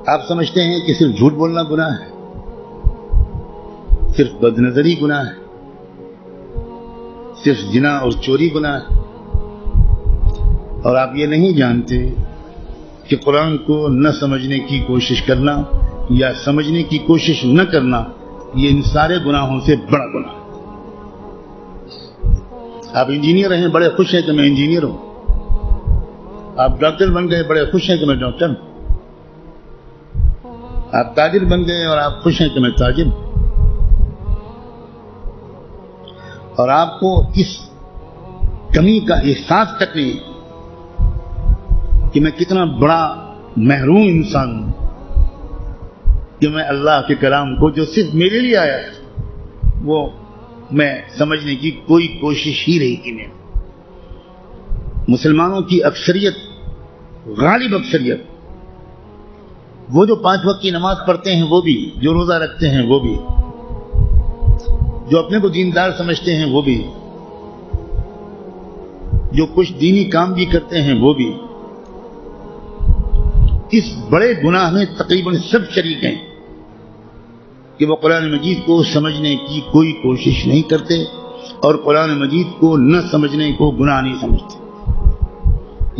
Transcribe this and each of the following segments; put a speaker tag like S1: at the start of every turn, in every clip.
S1: آپ سمجھتے ہیں کہ صرف جھوٹ بولنا گناہ ہے، صرف بدنظری گناہ ہے، صرف زنا اور چوری گناہ ہے، اور آپ یہ نہیں جانتے کہ قرآن کو نہ سمجھنے کی کوشش کرنا یا سمجھنے کی کوشش نہ کرنا یہ ان سارے گناہوں سے بڑا گناہ ہے۔ آپ انجینئر ہیں، بڑے خوش ہیں کہ میں انجینئر ہوں، آپ ڈاکٹر بن گئے، بڑے خوش ہیں کہ میں ڈاکٹر ہوں، آپ تاجر بن گئے اور آپ خوش ہیں کہ میں تاجر ہوں، اور آپ کو اس کمی کا احساس تک نہیں کہ میں کتنا بڑا محروم انسان ہوں کہ میں اللہ کے کلام کو جو صرف میرے لیے آیا ہے وہ میں سمجھنے کی کوئی کوشش ہی نہیں کی میں۔ مسلمانوں کی اکثریت، غالب اکثریت، وہ جو 5 وقت کی نماز پڑھتے ہیں وہ بھی، جو روزہ رکھتے ہیں وہ بھی، جو اپنے کو دیندار سمجھتے ہیں وہ بھی، جو کچھ دینی کام بھی کرتے ہیں وہ بھی، اس بڑے گناہ میں تقریباً سب شریک ہیں کہ وہ قرآن مجید کو سمجھنے کی کوئی کوشش نہیں کرتے اور قرآن مجید کو نہ سمجھنے کو گناہ نہیں سمجھتے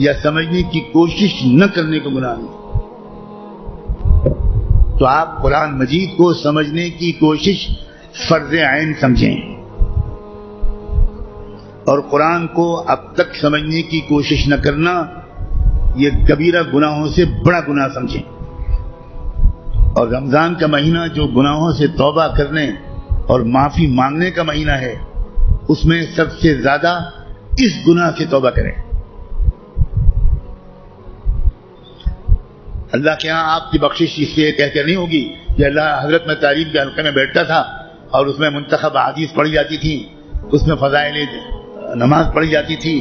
S1: یا سمجھنے کی کوشش نہ کرنے کو گناہ نہیں۔ تو آپ قرآن مجید کو سمجھنے کی کوشش فرض عین سمجھیں، اور قرآن کو اب تک سمجھنے کی کوشش نہ کرنا یہ کبیرہ گناہوں سے بڑا گناہ سمجھیں۔ اور رمضان کا مہینہ جو گناہوں سے توبہ کرنے اور معافی مانگنے کا مہینہ ہے، اس میں سب سے زیادہ اس گناہ سے توبہ کریں۔ اللہ کے ہاں آپ کی بخشش اس لیے کہہ کر نہیں ہوگی کہ اللہ حضرت میں تعلیم کے حلقے میں بیٹھتا تھا اور اس میں منتخب احادیث پڑھی جاتی تھی، اس میں فضائل نماز پڑھی جاتی تھی۔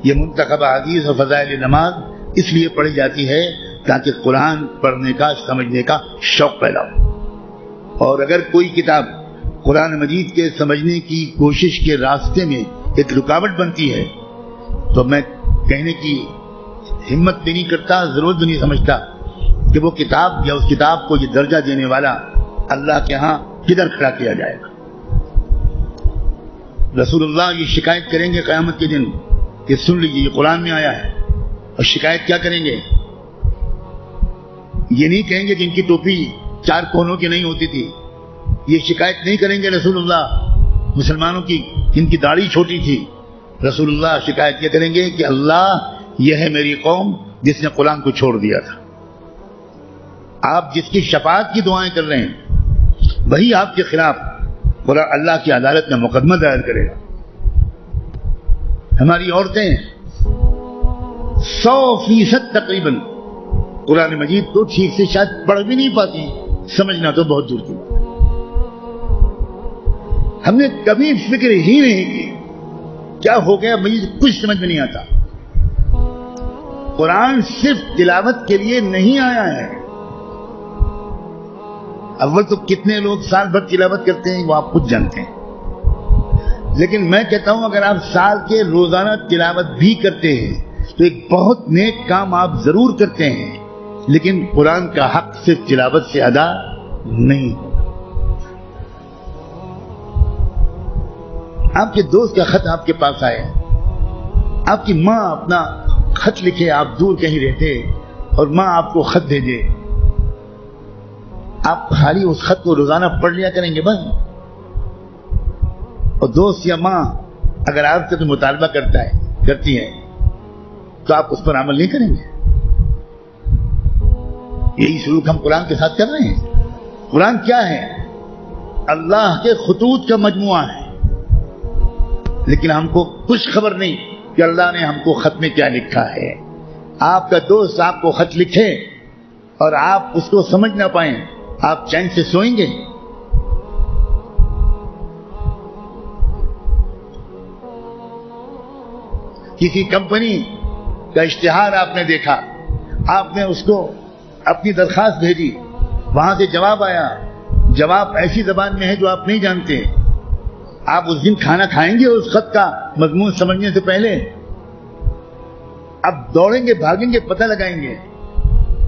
S1: یہ منتخب احادیث اور فضائل نماز اس لیے پڑھی جاتی ہے تاکہ قرآن پڑھنے کا، سمجھنے کا شوق پیدا ہو۔ اور اگر کوئی کتاب قرآن مجید کے سمجھنے کی کوشش کے راستے میں ایک رکاوٹ بنتی ہے تو میں کہنے کی ہمت بھی نہیں کرتا، ضرورت بھی نہیں سمجھتا کہ وہ کتاب یا اس کتاب کو یہ درجہ دینے والا اللہ کے ہاں کدھر کھڑا کیا جائے گا۔ رسول اللہ یہ شکایت کریں گے قیامت کے دن کہ سن لیجیے یہ قرآن میں آیا ہے، اور شکایت کیا کریں گے؟ یہ نہیں کہیں گے کہ ان کی ٹوپی 4 کونوں کی نہیں ہوتی تھی، یہ شکایت نہیں کریں گے رسول اللہ مسلمانوں کی ان کی داڑھی چھوٹی تھی۔ رسول اللہ شکایت یہ کریں گے کہ اللہ یہ ہے میری قوم جس نے قرآن کو چھوڑ دیا تھا۔ آپ جس کی شفاعت کی دعائیں کر رہے ہیں وہی آپ کے خلاف اللہ کی عدالت میں مقدمہ دائر کرے گا۔ ہماری عورتیں 100% تقریباً قرآن مجید کو ٹھیک سے شاید پڑھ بھی نہیں پاتی، سمجھنا تو بہت دور کی بات۔ ہم نے کبھی فکر ہی نہیں کی کیا ہو گیا، مجھے کچھ سمجھ میں نہیں آتا۔ قرآن صرف تلاوت کے لیے نہیں آیا ہے۔ اول تو کتنے لوگ سال بھر تلاوت کرتے ہیں وہ آپ خود جانتے ہیں، لیکن میں کہتا ہوں اگر آپ سال کے روزانہ تلاوت بھی کرتے ہیں تو ایک بہت نیک کام آپ ضرور کرتے ہیں، لیکن قرآن کا حق صرف تلاوت سے ادا نہیں ہوگا۔ آپ کے دوست کا خط آپ کے پاس آئے، آپ کی ماں اپنا خط لکھے، آپ دور کہیں رہتے اور ماں آپ کو خط بھیجے، آپ خالی اس خط کو روزانہ پڑھ لیا کریں گے بس؟ اور دوست یا ماں اگر آپ سے کوئی مطالبہ کرتی ہے تو آپ اس پر عمل نہیں کریں گے؟ یہی سلوک ہم قرآن کے ساتھ کر رہے ہیں۔ قرآن کیا ہے؟ اللہ کے خطوط کا مجموعہ ہے، لیکن ہم کو کچھ خبر نہیں کہ اللہ نے ہم کو خط میں کیا لکھا ہے۔ آپ کا دوست آپ کو خط لکھے اور آپ اس کو سمجھ نہ پائیں، آپ چین سے سوئیں گے؟ کسی کمپنی کا اشتہار آپ نے دیکھا، آپ نے اس کو اپنی درخواست بھیجی، وہاں سے جواب آیا، جواب ایسی زبان میں ہے جو آپ نہیں جانتے، آپ اس دن کھانا کھائیں گے اس خط کا مضمون سمجھنے سے پہلے؟ اب دوڑیں گے، بھاگیں گے، پتہ لگائیں گے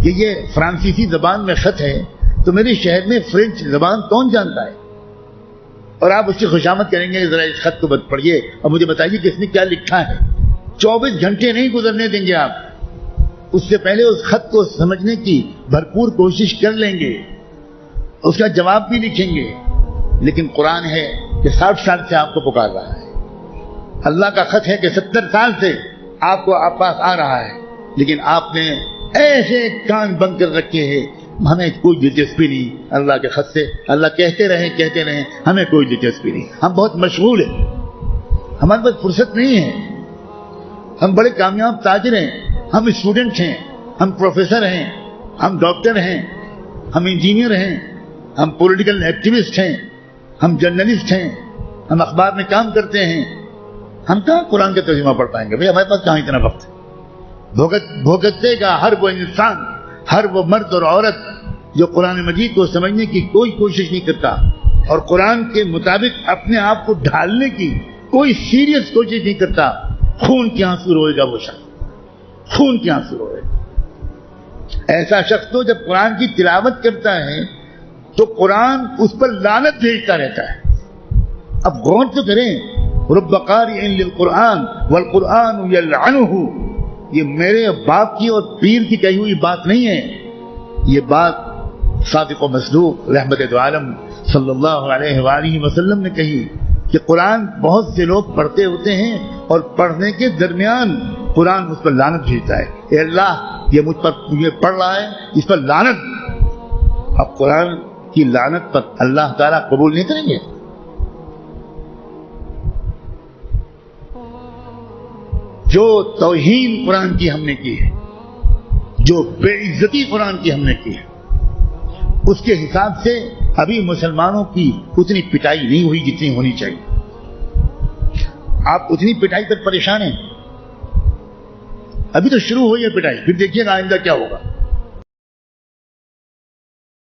S1: کہ یہ فرانسیسی زبان میں خط ہے تو میرے شہر میں فرینچ زبان کون جانتا ہے؟ اور آپ اس کی خوشامد کریں گے ذرا اس خط کو پڑھیے اور مجھے بتائیے کہ اس نے کیا لکھا ہے. 24 گھنٹے نہیں گزرنے دیں گے آپ, اس سے پہلے اس خط کو سمجھنے کی بھرپور کوشش کر لیں گے, اس کا جواب بھی لکھیں گے. لیکن قرآن ہے کہ 60 سال سے آپ کو پکار رہا ہے, اللہ کا خط ہے کہ 70 سال سے آپ کو آپ پاس آ رہا ہے, لیکن آپ نے ایسے کان بند کر رکھے ہیں, ہمیں کوئی دلچسپی نہیں اللہ کے خط سے. اللہ کہتے رہیں ہمیں کوئی دلچسپی نہیں, ہم بہت مشغول ہیں, ہمارے پاس فرصت نہیں ہے. ہم بڑے کامیاب تاجر ہیں, ہم اسٹوڈنٹ ہیں, ہم پروفیسر ہیں, ہم ڈاکٹر ہیں, ہم انجینئر ہیں, ہم پولیٹیکل ایکٹیوسٹ ہیں, ہم جرنلسٹ ہیں, ہم اخبار میں کام کرتے ہیں. ہم کہاں قرآن کا ترجمہ پڑھ پائیں گے بھائی, ہمارے پاس کہاں اتنا وقت ہے. بھوگتے گا ہر وہ انسان, ہر وہ مرد اور عورت جو قرآن مجید کو سمجھنے کی کوئی کوشش نہیں کرتا اور قرآن کے مطابق اپنے آپ کو ڈھالنے کی کوئی سیریس کوشش نہیں کرتا, خون کے آنسو روئے گا وہ شخص, خون کے آنسو روئے گا. ایسا شخص تو جب قرآن کی تلاوت کرتا ہے تو قرآن اس پر لعنت بھیجتا رہتا ہے. اب غور تو کریں, رب قارئ للقرآن والقرآن یلعنہ, یہ میرے باپ کی اور پیر کی کہی ہوئی بات نہیں ہے, یہ بات صادق و مصدوق رحمت دو عالم صلی اللہ علیہ وآلہ وسلم نے کہی کہ قرآن بہت سے لوگ پڑھتے ہوتے ہیں اور پڑھنے کے درمیان قرآن اس پر لعنت بھیجتا ہے, اے اللہ یہ مجھ پر یہ پڑھ رہا ہے, اس پر لعنت. اب قرآن کی لعنت پر اللہ تعالیٰ قبول نہیں کریں گے. جو توہین قرآن کی ہم نے کی ہے, جو بے عزتی قرآن کی ہم نے کی ہے, اس کے حساب سے ابھی مسلمانوں کی اتنی پٹائی نہیں ہوئی جتنی ہونی چاہیے. آپ اتنی پٹائی پر پریشان ہیں, ابھی تو شروع ہوئی ہے پٹائی, پھر دیکھیے گا آئندہ کیا ہوگا.